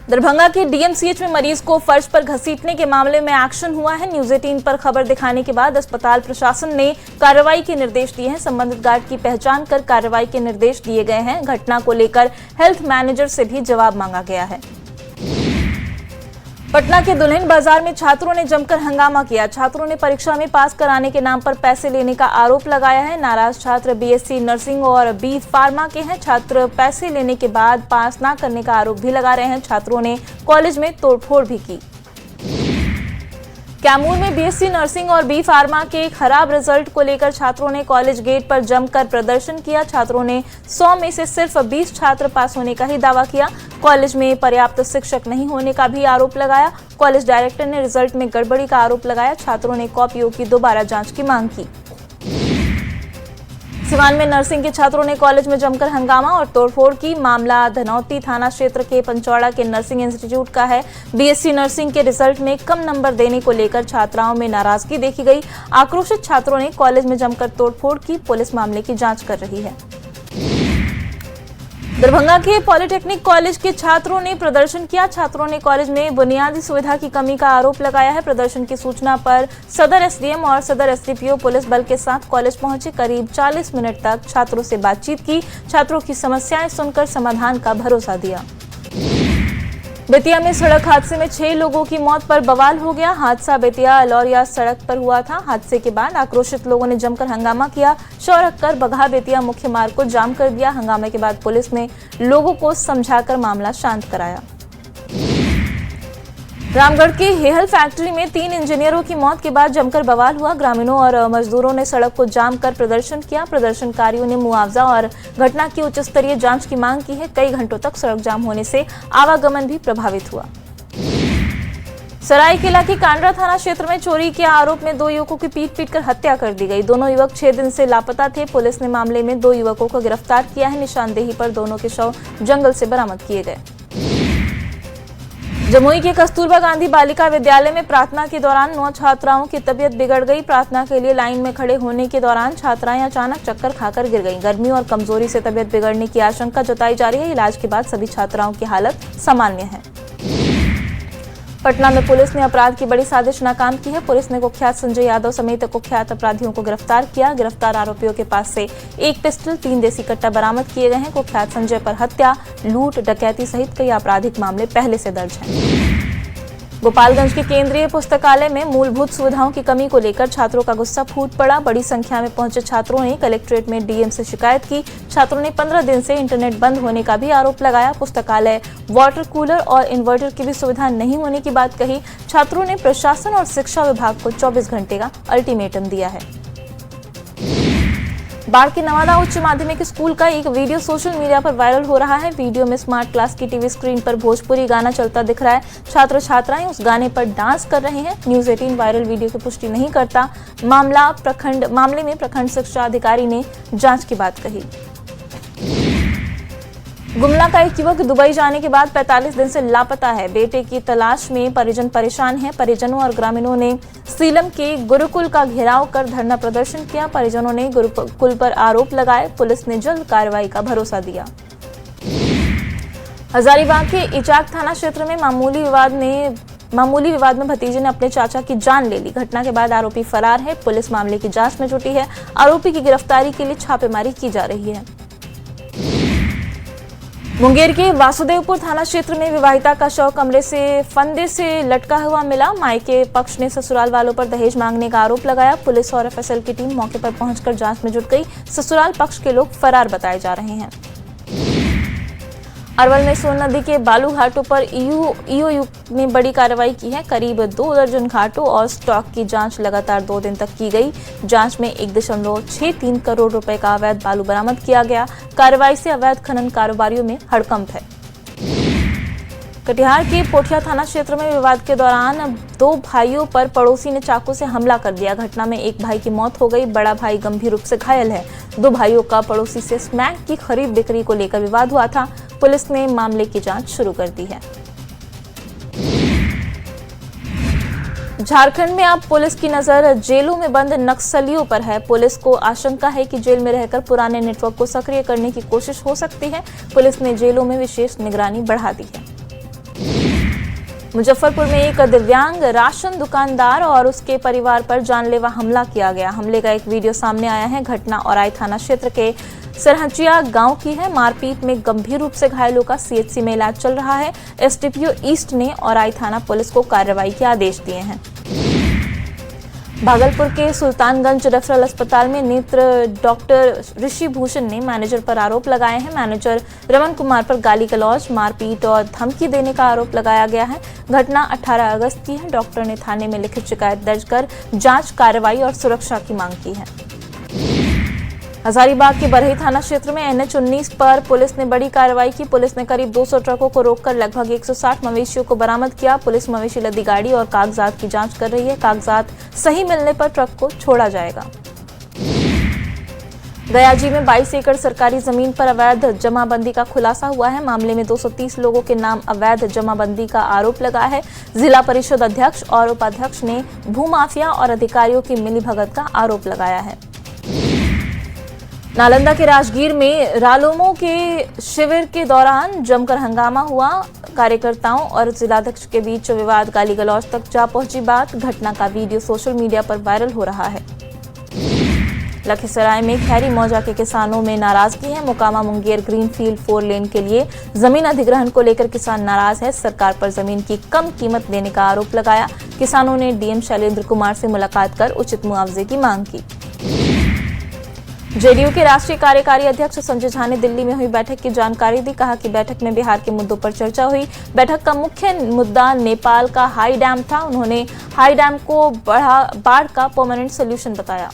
दरभंगा के डीएमसीएच में मरीज को फर्श पर घसीटने के मामले में एक्शन हुआ है। न्यूज 18 पर खबर दिखाने के बाद अस्पताल प्रशासन ने कार्रवाई के निर्देश दिए हैं। संबंधित गार्ड की पहचान कर कार्रवाई के निर्देश दिए गए हैं। घटना को लेकर हेल्थ मैनेजर से भी जवाब मांगा गया है। पटना के दुल्हिन बाजार में छात्रों ने जमकर हंगामा किया। छात्रों ने परीक्षा में पास कराने के नाम पर पैसे लेने का आरोप लगाया है। नाराज छात्र बीएससी नर्सिंग और बी फार्मा के हैं। छात्र पैसे लेने के बाद पास न करने का आरोप भी लगा रहे हैं। छात्रों ने कॉलेज में तोड़फोड़ भी की। कैमूर में बीएससी नर्सिंग और बी फार्मा के खराब रिजल्ट को लेकर छात्रों ने कॉलेज गेट पर जमकर प्रदर्शन किया। छात्रों ने 100 में से सिर्फ 20 छात्र पास होने का ही दावा किया। कॉलेज में पर्याप्त शिक्षक नहीं होने का भी आरोप लगाया। कॉलेज डायरेक्टर ने रिजल्ट में गड़बड़ी का आरोप लगाया। छात्रों ने कॉपियों की दोबारा जांच की मांग की। सिवान में नर्सिंग के छात्रों ने कॉलेज में जमकर हंगामा और तोड़फोड़ की। मामला धनौती थाना क्षेत्र के पंचौड़ा के नर्सिंग इंस्टीट्यूट का है। बीएससी नर्सिंग के रिजल्ट में कम नंबर देने को लेकर छात्राओं में नाराजगी देखी गई। आक्रोशित छात्रों ने कॉलेज में जमकर तोड़फोड़ की। पुलिस मामले की जांच कर रही है। दरभंगा के पॉलिटेक्निक कॉलेज के छात्रों ने प्रदर्शन किया। छात्रों ने कॉलेज में बुनियादी सुविधा की कमी का आरोप लगाया है। प्रदर्शन की सूचना पर सदर एसडीएम और सदर एसडीपीओ पुलिस बल के साथ कॉलेज पहुंचे। करीब 40 मिनट तक छात्रों से बातचीत की। छात्रों की समस्याएं सुनकर समाधान का भरोसा दिया। बेतिया में सड़क हादसे में 6 लोगों की मौत पर बवाल हो गया। हादसा बेतिया लौरिया सड़क पर हुआ था। हादसे के बाद आक्रोशित लोगों ने जमकर हंगामा किया। शव रखकर बगहा बेतिया मुख्य मार्ग को जाम कर दिया। हंगामे के बाद पुलिस ने लोगों को समझाकर मामला शांत कराया। रामगढ़ के हेहल फैक्ट्री में 3 इंजीनियरों की मौत के बाद जमकर बवाल हुआ। ग्रामीणों और मजदूरों ने सड़क को जाम कर प्रदर्शन किया। प्रदर्शनकारियों ने मुआवजा और घटना की उच्च स्तरीय जांच की मांग की है। कई घंटों तक सड़क जाम होने से आवागमन भी प्रभावित हुआ। सरायकेला के कांडरा थाना क्षेत्र में चोरी के आरोप में 2 युवकों की पीट-पीट कर हत्या कर दी गई। दोनों युवक 6 दिन से लापता थे। पुलिस ने मामले में 2 युवकों को गिरफ्तार किया है। निशानदेही पर दोनों के शव जंगल से बरामद किए गए। जमुई के कस्तूरबा गांधी बालिका विद्यालय में प्रार्थना के दौरान 9 छात्राओं की तबीयत बिगड़ गई। प्रार्थना के लिए लाइन में खड़े होने के दौरान छात्राएं अचानक चक्कर खाकर गिर गईं। गर्मी और कमजोरी से तबीयत बिगड़ने की आशंका जताई जा रही है। इलाज के बाद सभी छात्राओं की हालत सामान्य है। पटना में पुलिस ने अपराध की बड़ी साजिश नाकाम की है। पुलिस ने कुख्यात संजय यादव समेत कुख्यात अपराधियों को गिरफ्तार किया। गिरफ्तार आरोपियों के पास से 1 पिस्टल, 3 देसी कट्टा बरामद किए गए हैं। कुख्यात संजय पर हत्या, लूट, डकैती सहित कई आपराधिक मामले पहले से दर्ज हैं। गोपालगंज के केंद्रीय पुस्तकालय में मूलभूत सुविधाओं की कमी को लेकर छात्रों का गुस्सा फूट पड़ा। बड़ी संख्या में पहुंचे छात्रों ने कलेक्ट्रेट में डीएम से शिकायत की। छात्रों ने 15 दिन से इंटरनेट बंद होने का भी आरोप लगाया। पुस्तकालय वाटर कूलर और इन्वर्टर की भी सुविधा नहीं होने की बात कही। छात्रों ने प्रशासन और शिक्षा विभाग को 24 घंटे का अल्टीमेटम दिया है। बाढ़ के नवादा उच्च माध्यमिक स्कूल का एक वीडियो सोशल मीडिया पर वायरल हो रहा है। वीडियो में स्मार्ट क्लास की टीवी स्क्रीन पर भोजपुरी गाना चलता दिख रहा है। छात्र छात्राएं उस गाने पर डांस कर रहे हैं। न्यूज 18 वायरल वीडियो की पुष्टि नहीं करता। मामले में प्रखंड शिक्षा अधिकारी ने जांच की बात कही। गुमला का एक युवक दुबई जाने के बाद 45 दिन से लापता है। बेटे की तलाश में परिजन परेशान हैं। परिजनों और ग्रामीणों ने सीलम के गुरुकुल का घेराव कर धरना प्रदर्शन किया। परिजनों ने गुरुकुल पर आरोप लगाए। पुलिस ने जल्द कार्रवाई का भरोसा दिया। हजारीबाग के इचाक थाना क्षेत्र में मामूली विवाद में भतीजे ने अपने चाचा की जान ले ली। घटना के बाद आरोपी फरार है। पुलिस मामले की जांच में जुटी है। आरोपी की गिरफ्तारी के लिए छापेमारी की जा रही है। मुंगेर के वासुदेवपुर थाना क्षेत्र में विवाहिता का शव कमरे से फंदे से लटका हुआ मिला। मायके पक्ष ने ससुराल वालों पर दहेज मांगने का आरोप लगाया। पुलिस और एफएसएल की टीम मौके पर पहुंचकर जांच में जुट गई। ससुराल पक्ष के लोग फरार बताए जा रहे हैं। अरवल में सोन नदी के बालू घाटों पर ईओयू ने बड़ी कार्रवाई की है। करीब 2 दर्जन घाटों और स्टॉक की जांच लगातार 2 दिन तक की गई। जांच में 1.63 करोड़ रुपए का अवैध बालू बरामद किया गया। कार्रवाई से अवैध खनन कारोबारियों में हड़कंप है। कटिहार के पोठिया थाना क्षेत्र में विवाद के दौरान 2 भाइयों पर पड़ोसी ने चाकू से हमला कर दिया। घटना में एक भाई की मौत हो गई। बड़ा भाई गंभीर रूप से घायल है। 2 भाइयों का पड़ोसी से स्मैक की खरीद बिक्री को लेकर विवाद हुआ था। पुलिस ने मामले की जांच शुरू कर दी है। झारखंड में अब पुलिस की नजर जेलों में बंद नक्सलियों पर है। पुलिस को आशंका है कि जेल में रहकर पुराने नेटवर्क को सक्रिय करने की कोशिश हो सकती है। पुलिस ने जेलों में विशेष निगरानी बढ़ा दी है। मुजफ्फरपुर में एक दिव्यांग राशन दुकानदार और उसके परिवार पर जानलेवा हमला किया गया। हमले का एक वीडियो सामने आया है। घटना औराई थाना क्षेत्र के सरहचिया गांव की है। मारपीट में गंभीर रूप से घायलों का सीएचसी में इलाज चल रहा है। एसडीपीओ ईस्ट ने औराई थाना पुलिस को कार्रवाई के आदेश दिए हैं। भागलपुर के सुल्तानगंज रेफरल अस्पताल में नेत्र डॉक्टर ऋषि भूषण ने मैनेजर पर आरोप लगाए हैं। मैनेजर रमन कुमार पर गाली गलौज, मारपीट और धमकी देने का आरोप लगाया गया है। घटना 18 अगस्त की है। डॉक्टर ने थाने में लिखित शिकायत दर्ज कर जांच, कार्रवाई और सुरक्षा की मांग की है। हजारीबाग के बरही थाना क्षेत्र में NH-19 पर पुलिस ने बड़ी कार्रवाई की। पुलिस ने करीब 200 ट्रकों को रोककर लगभग 160 मवेशियों को बरामद किया। पुलिस मवेशी लदी गाड़ी और कागजात की जांच कर रही है। कागजात सही मिलने पर ट्रक को छोड़ा जाएगा। गयाजी में 22 एकड़ सरकारी जमीन पर अवैध जमाबंदी का खुलासा हुआ है। मामले में 230 लोगों के नाम अवैध जमाबंदी का आरोप लगा है। जिला परिषद अध्यक्ष और उपाध्यक्ष ने भूमाफिया और अधिकारियों की मिलीभगत का आरोप लगाया है। नालंदा के राजगीर में रालोमो के शिविर के दौरान जमकर हंगामा हुआ। कार्यकर्ताओं और जिलाध्यक्ष के बीच विवाद गाली गलौज तक जा पहुंची बात। घटना का वीडियो सोशल मीडिया पर वायरल हो रहा है। लखीसराय में खैरी मौजा के किसानों में नाराजगी है। मोकामा मुंगेर ग्रीनफील्ड 4 लेन के लिए जमीन अधिग्रहण को लेकर किसान नाराज है। सरकार पर जमीन की कम कीमत देने का आरोप लगाया। किसानों ने डीएम शैलेंद्र कुमार से मुलाकात कर उचित मुआवजे की मांग की। जेडीयू के राष्ट्रीय कार्यकारी अध्यक्ष संजय झा ने दिल्ली में हुई बैठक की जानकारी दी। कहा कि बैठक में बिहार के मुद्दों पर चर्चा हुई। बैठक का मुख्य मुद्दा नेपाल का हाई डैम था। उन्होंने हाई डैम को बाढ़ का परमानेंट सोल्यूशन बताया।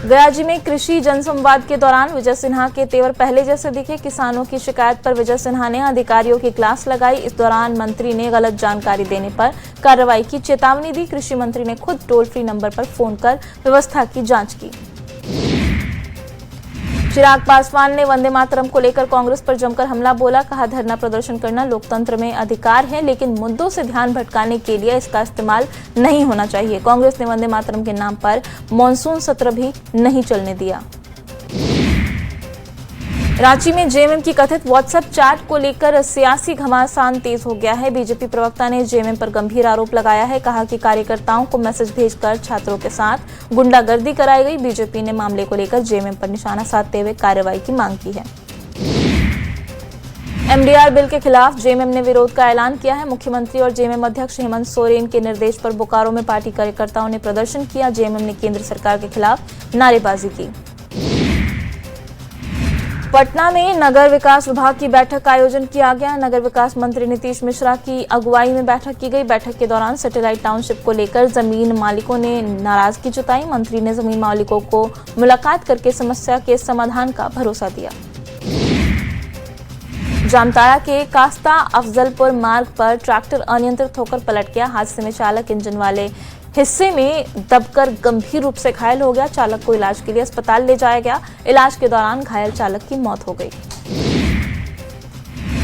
गयाजी में कृषि जनसंवाद के दौरान विजय सिन्हा के तेवर पहले जैसे दिखे। किसानों की शिकायत पर विजय सिन्हा ने अधिकारियों की क्लास लगाई। इस दौरान मंत्री ने गलत जानकारी देने पर कार्रवाई की चेतावनी दी। कृषि मंत्री ने खुद टोल फ्री नंबर पर फोन कर व्यवस्था की जांच की। चिराग पासवान ने वंदे मातरम को लेकर कांग्रेस पर जमकर हमला बोला। कहा, धरना प्रदर्शन करना लोकतंत्र में अधिकार है, लेकिन मुद्दों से ध्यान भटकाने के लिए इसका इस्तेमाल नहीं होना चाहिए। कांग्रेस ने वंदे मातरम के नाम पर मॉनसून सत्र भी नहीं चलने दिया। रांची में जेएमएम की कथित व्हाट्सएप चैट को लेकर सियासी घमासान तेज हो गया है। बीजेपी प्रवक्ता ने जेएमएम पर गंभीर आरोप लगाया है। कहा कि कार्यकर्ताओं को मैसेज भेजकर छात्रों के साथ गुंडागर्दी कराई गई। बीजेपी ने मामले को लेकर जेएमएम पर निशाना साधते हुए कार्रवाई की मांग की है। एमडीआर बिल के खिलाफ जेएमएम ने विरोध का ऐलान किया है। मुख्यमंत्री और जेएमएम अध्यक्ष हेमंत सोरेन के निर्देश पर बोकारो में पार्टी कार्यकर्ताओं ने प्रदर्शन किया। जेएमएम ने केंद्र सरकार के खिलाफ नारेबाजी की। पटना में नगर विकास विभाग की बैठक का आयोजन किया गया। नगर विकास मंत्री नीतीश मिश्रा की अगुवाई में बैठक की गई। बैठक के दौरान सैटेलाइट टाउनशिप को लेकर जमीन मालिकों ने नाराजगी जताई। मंत्री ने जमीन मालिकों को मुलाकात करके समस्या के समाधान का भरोसा दिया। जामताड़ा के कास्ता अफजलपुर मार्ग पर ट्रैक्टर अनियंत्रित होकर पलट गया। हादसे में चालक इंजन वाले हिस्से में दबकर गंभीर रूप से घायल हो गया। चालक को इलाज के लिए अस्पताल ले जाया गया। इलाज के दौरान घायल चालक की मौत हो गई।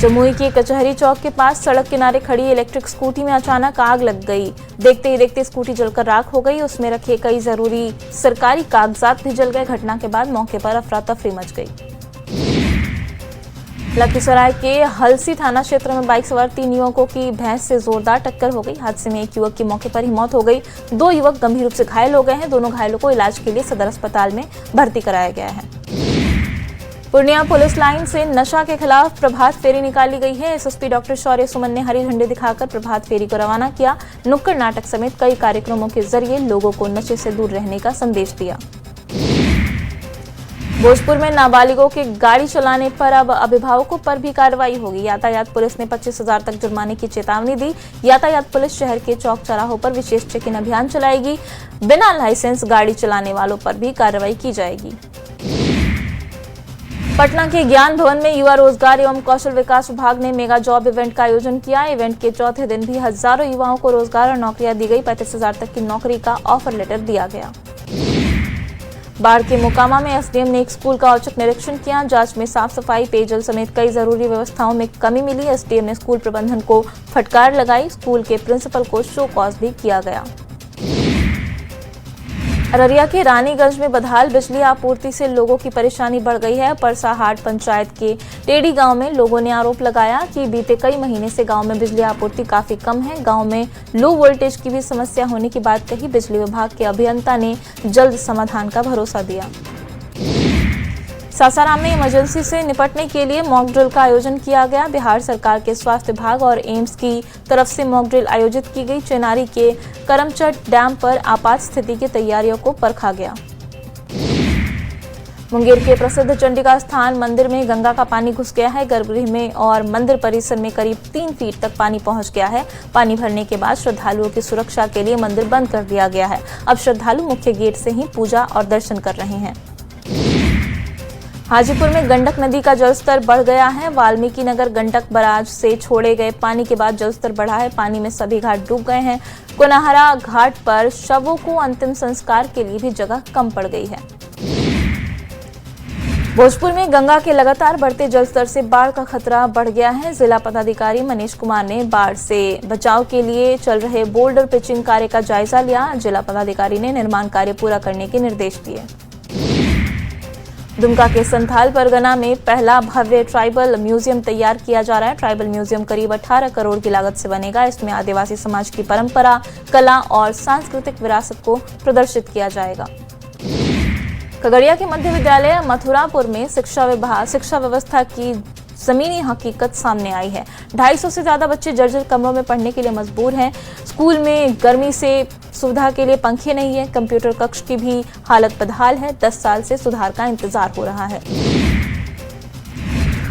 जमुई के कचहरी चौक के पास सड़क किनारे खड़ी इलेक्ट्रिक स्कूटी में अचानक आग लग गई। देखते ही देखते स्कूटी जलकर राख हो गई। उसमें रखे कई जरूरी सरकारी कागजात भी जल गए। घटना के बाद मौके पर अफरा तफरी मच गई। लखीसराय के हलसी थाना क्षेत्र में बाइक सवार 3 युवकों की भैंस से जोरदार टक्कर हो गई। हादसे में एक युवक की मौके पर ही मौत हो गई। 2 युवक गंभीर रूप से घायल हो गए हैं। दोनों घायलों को इलाज के लिए सदर अस्पताल में भर्ती कराया गया है। पूर्णिया पुलिस लाइन से नशा के खिलाफ प्रभात फेरी निकाली गई है। एसएसपी डॉक्टर शौर्य सुमन ने हरी झंडी दिखाकर प्रभात फेरी को रवाना किया। नुक्कड़ नाटक समेत कई कार्यक्रमों के जरिए लोगों को नशे से दूर रहने का संदेश दिया। भोजपुर में नाबालिगों के गाड़ी चलाने पर अब अभिभावकों पर भी कार्रवाई होगी। यातायात पुलिस ने 25,000 तक जुर्माने की चेतावनी दी। यातायात पुलिस शहर के चौक चौराहों पर विशेष चेकिंग अभियान चलाएगी। बिना लाइसेंस गाड़ी चलाने वालों पर भी कार्रवाई की जाएगी। पटना के ज्ञान भवन में युवा रोजगार एवं कौशल विकास विभाग ने मेगा जॉब इवेंट का आयोजन किया। इवेंट के चौथे दिन भी हजारों युवाओं को रोजगार और नौकरियां दी गई। 35,000 तक की नौकरी का ऑफर लेटर दिया गया। बाढ़ के मोकामा में एसडीएम ने एक स्कूल का औचक निरीक्षण किया। जांच में साफ सफाई, पेयजल समेत कई जरूरी व्यवस्थाओं में कमी मिली। एसडीएम ने स्कूल प्रबंधन को फटकार लगाई। स्कूल के प्रिंसिपल को शो कॉज भी किया गया। अररिया के रानीगंज में बदहाल बिजली आपूर्ति से लोगों की परेशानी बढ़ गई है। परसाहाट पंचायत के टेढ़ी गांव में लोगों ने आरोप लगाया कि बीते कई महीने से गांव में बिजली आपूर्ति काफी कम है। गांव में लो वोल्टेज की भी समस्या होने की बात कही। बिजली विभाग के अभियंता ने जल्द समाधान का भरोसा दिया। सासाराम में इमरजेंसी से निपटने के लिए मॉक ड्रिल का आयोजन किया गया। बिहार सरकार के स्वास्थ्य विभाग और एम्स की तरफ से मॉक ड्रिल आयोजित की गई। चेनारी के करमचट डैम पर आपात स्थिति की तैयारियों को परखा गया। मुंगेर के प्रसिद्ध चंडिका स्थान मंदिर में गंगा का पानी घुस गया है। गर्भगृह में और मंदिर परिसर में करीब 3 फीट तक पानी पहुंच गया है। पानी भरने के बाद श्रद्धालुओं की सुरक्षा के लिए मंदिर बंद कर दिया गया है। अब श्रद्धालु मुख्य गेट से ही पूजा और दर्शन कर रहे हैं। हाजीपुर में गंडक नदी का जलस्तर बढ़ गया है। वाल्मीकि नगर गंडक बराज से छोड़े गए पानी के बाद जलस्तर बढ़ा है। पानी में सभी घाट डूब गए हैं। कोनाहरा घाट पर शवों को अंतिम संस्कार के लिए भी जगह कम पड़ गई है। भोजपुर में गंगा के लगातार बढ़ते जलस्तर से बाढ़ का खतरा बढ़ गया है। जिला पदाधिकारी मनीष कुमार ने बाढ़ से बचाव के लिए चल रहे बोल्डर पिचिंग कार्य का जायजा लिया। जिला पदाधिकारी ने निर्माण कार्य पूरा करने के निर्देश दिए। दुमका के संथाल परगना में पहला भव्य ट्राइबल म्यूजियम तैयार किया जा रहा है। ट्राइबल म्यूजियम करीब 18 करोड़ की लागत से बनेगा। इसमें आदिवासी समाज की परंपरा, कला और सांस्कृतिक विरासत को प्रदर्शित किया जाएगा। खगड़िया के मध्य विद्यालय मथुरापुर में शिक्षा व्यवस्था की जमीनी हकीकत सामने आई है। 250 से ज्यादा बच्चे जर्जर कमरों में पढ़ने के लिए मजबूर हैं। स्कूल में गर्मी से सुविधा के लिए पंखे नहीं है। कंप्यूटर कक्ष की भी हालत बदहाल है। 10 साल से सुधार का इंतजार हो रहा है।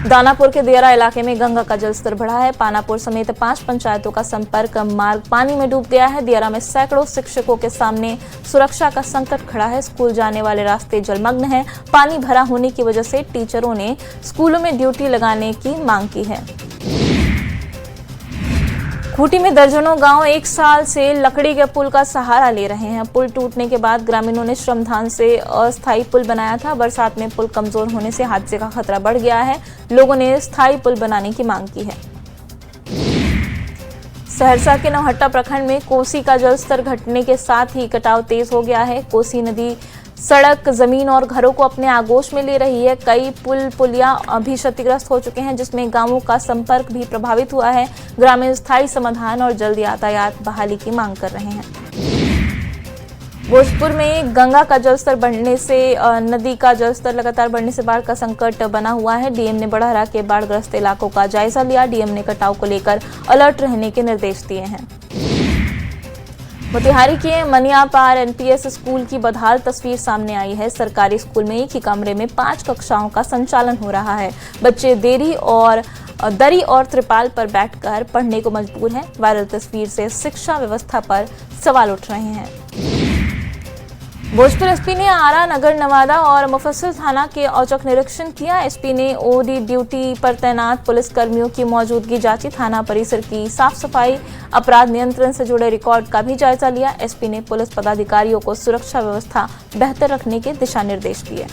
दानापुर के दियारा इलाके में गंगा का जलस्तर बढ़ा है। पानापुर समेत 5 पंचायतों का संपर्क मार्ग पानी में डूब गया है। दियारा में सैकड़ों शिक्षकों के सामने सुरक्षा का संकट खड़ा है। स्कूल जाने वाले रास्ते जलमग्न हैं। पानी भरा होने की वजह से टीचरों ने स्कूलों में ड्यूटी लगाने की मांग की है। खूंटी में दर्जनों गांव 1 साल से लकड़ी के पुल का सहारा ले रहे हैं। पुल टूटने के बाद ग्रामीणों ने श्रमदान से अस्थायी पुल बनाया था। बरसात में पुल कमजोर होने से हादसे का खतरा बढ़ गया है। लोगों ने स्थायी पुल बनाने की मांग की है। सहरसा के नौहट्टा प्रखंड में कोसी का जलस्तर घटने के साथ ही कटाव तेज हो गया है। कोसी नदी सड़क, जमीन और घरों को अपने आगोश में ले रही है। कई पुलिया अभी क्षतिग्रस्त हो चुके हैं, जिसमें गांवों का संपर्क भी प्रभावित हुआ है। ग्रामीण स्थायी समाधान और जल्द यातायात बहाली की मांग कर रहे हैं। भोजपुर में गंगा का जलस्तर बढ़ने से नदी का जलस्तर लगातार बढ़ने से बाढ़ का संकट बना हुआ है। डीएम ने बड़हरा के बाढ़ग्रस्त इलाकों का जायजा लिया। डीएम ने कटाव को लेकर अलर्ट रहने के निर्देश दिए हैं। मोतिहारी के मनियापार एनपीएस स्कूल की बदहाल तस्वीर सामने आई है। सरकारी स्कूल में एक ही कमरे में 5 कक्षाओं का संचालन हो रहा है। बच्चे दरी और त्रिपाल पर बैठकर पढ़ने को मजबूर हैं। वायरल तस्वीर से शिक्षा व्यवस्था पर सवाल उठ रहे हैं। भोजपुर एसपी ने आरा, नगर नवादा और मुफस्सिल थाना के औचक निरीक्षण किया। एसपी ने ओडी ड्यूटी पर तैनात पुलिसकर्मियों की मौजूदगी जांची। थाना परिसर की साफ सफाई, अपराध नियंत्रण से जुड़े रिकॉर्ड का भी जायजा लिया। एसपी ने पुलिस पदाधिकारियों को सुरक्षा व्यवस्था बेहतर रखने के दिशा निर्देश दिए।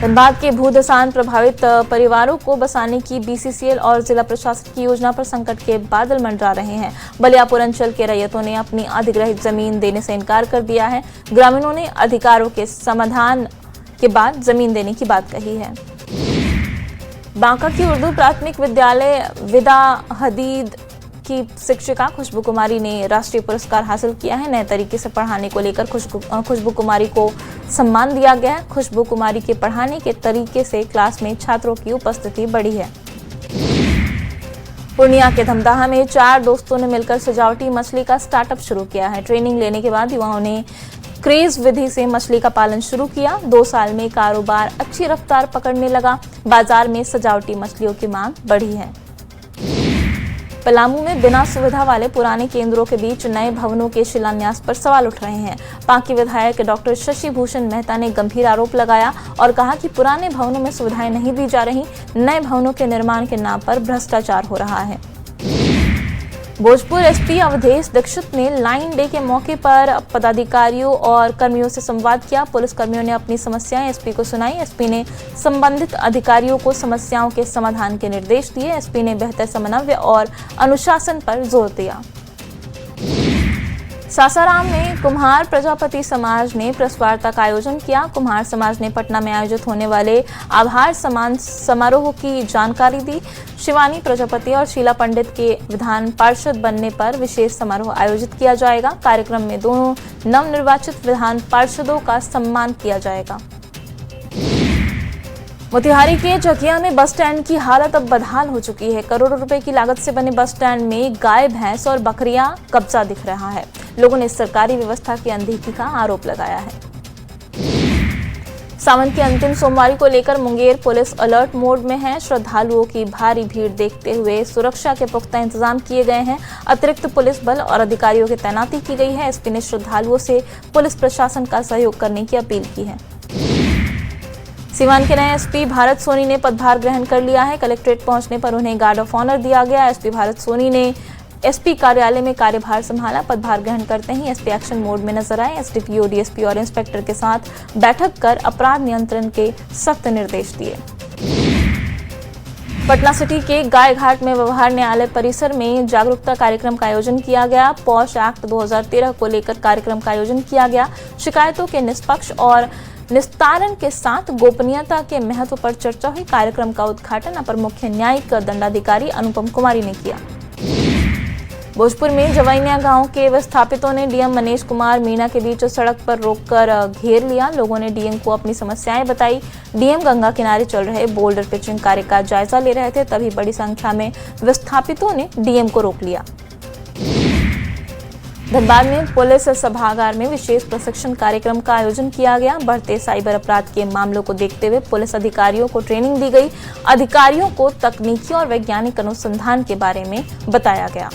धनबाद के भूधसान प्रभावित परिवारों को बसाने की बीसीसीएल और जिला प्रशासन की योजना पर संकट के बादल मंडरा रहे हैं। बलियापुर अंचल के रैयतों ने अपनी अधिग्रहित जमीन देने से इनकार कर दिया है। ग्रामीणों ने अधिकारों के समाधान के बाद जमीन देने की बात कही है। बांका की उर्दू प्राथमिक विद्यालय विदा हदीद की शिक्षिका खुशबू कुमारी ने राष्ट्रीय पुरस्कार हासिल किया है। नए तरीके से पढ़ाने को लेकर खुशबू कुमारी को सम्मान दिया गया है। खुशबू कुमारी के पढ़ाने के तरीके से क्लास में छात्रों की उपस्थिति बढ़ी है। पूर्णिया के धमदाहा में 4 दोस्तों ने मिलकर सजावटी मछली का स्टार्टअप शुरू किया है। ट्रेनिंग लेने के बाद युवाओं ने क्रेज विधि से मछली का पालन शुरू किया। 2 साल में कारोबार अच्छी रफ्तार पकड़ने लगा। बाजार में सजावटी मछलियों की मांग बढ़ी है। पलामू में बिना सुविधा वाले पुराने केंद्रों के बीच नए भवनों के शिलान्यास पर सवाल उठ रहे हैं। पांकी विधायक डॉक्टर शशि भूषण मेहता ने गंभीर आरोप लगाया और कहा कि पुराने भवनों में सुविधाएं नहीं दी जा रही। नए भवनों के निर्माण के नाम पर भ्रष्टाचार हो रहा है। भोजपुर एसपी अवधेश दीक्षित ने लाइन डे के मौके पर पदाधिकारियों और कर्मियों से संवाद किया। पुलिस कर्मियों ने अपनी समस्याएं एसपी को सुनाई। एसपी ने संबंधित अधिकारियों को समस्याओं के समाधान के निर्देश दिए। एसपी ने बेहतर समन्वय और अनुशासन पर जोर दिया। सासाराम में कुम्हार प्रजापति समाज ने प्रेस वार्ता का आयोजन किया। कुम्हार समाज ने पटना में आयोजित होने वाले आभार सम्मान समारोह की जानकारी दी। शिवानी प्रजापति और शीला पंडित के विधान पार्षद बनने पर विशेष समारोह आयोजित किया जाएगा। कार्यक्रम में दोनों नवनिर्वाचित विधान पार्षदों का सम्मान किया जाएगा। मोतिहारी के जकिया में बस स्टैंड की हालत अब बदहाल हो चुकी है। करोड़ों रुपए की लागत से बने बस स्टैंड में गाय, भैंस और बकरियां कब्जा दिख रहा है। लोगों ने सरकारी व्यवस्था की अनदेखी का आरोप लगाया है। सावन की अंतिम सोमवारी को लेकर मुंगेर पुलिस अलर्ट मोड में है। श्रद्धालुओं की भारी भीड़ देखते हुए सुरक्षा के पुख्ता इंतजाम किए गए हैं। अतिरिक्त पुलिस बल और अधिकारियों की तैनाती की गई है। एसपी ने श्रद्धालुओं से पुलिस प्रशासन का सहयोग करने की अपील की है। सीवान के नए एसपी भारत सोनी ने पदभार ग्रहण कर लिया है। कलेक्ट्रेट पहुंचने पर उन्हें गार्ड ऑफ ऑनर दिया गया। एसपी भारत सोनी ने एसपी कार्यालय में कार्यभार संभाला। पदभार ग्रहण करते ही एसपी एक्शन मोड में नजर आए। एसडीपीओ, डीएसपी और इंस्पेक्टर के साथ बैठक कर अपराध नियंत्रण के सख्त निर्देश दिए। पटना सिटी के गाय घाट में व्यवहार न्यायालय परिसर में जागरूकता कार्यक्रम का आयोजन किया गया। पॉश एक्ट 2013 को लेकर कार्यक्रम का आयोजन किया गया। शिकायतों के निष्पक्ष और निस्तारण के साथ गोपनीयता के महत्व पर चर्चा हुई। कार्यक्रम का उद्घाटन अपर मुख्य न्यायिक दंडाधिकारी अनुपम कुमारी ने किया। भोजपुर में जवैनिया गांव के विस्थापितों ने डीएम मनीष कुमार मीणा के बीच सड़क पर रोककर घेर लिया। लोगों ने डीएम को अपनी समस्याएं बताई। डीएम गंगा किनारे चल रहे बोल्डर पिचिंग कार्य का जायजा ले रहे थे, तभी बड़ी संख्या में विस्थापितों ने डीएम को रोक लिया। धनबाद में पुलिस सभागार में विशेष प्रशिक्षण कार्यक्रम का आयोजन किया गया। बढ़ते साइबर अपराध के मामलों को देखते हुए पुलिस अधिकारियों को ट्रेनिंग दी गई। अधिकारियों को तकनीकी और वैज्ञानिक अनुसंधान के बारे में बताया गया।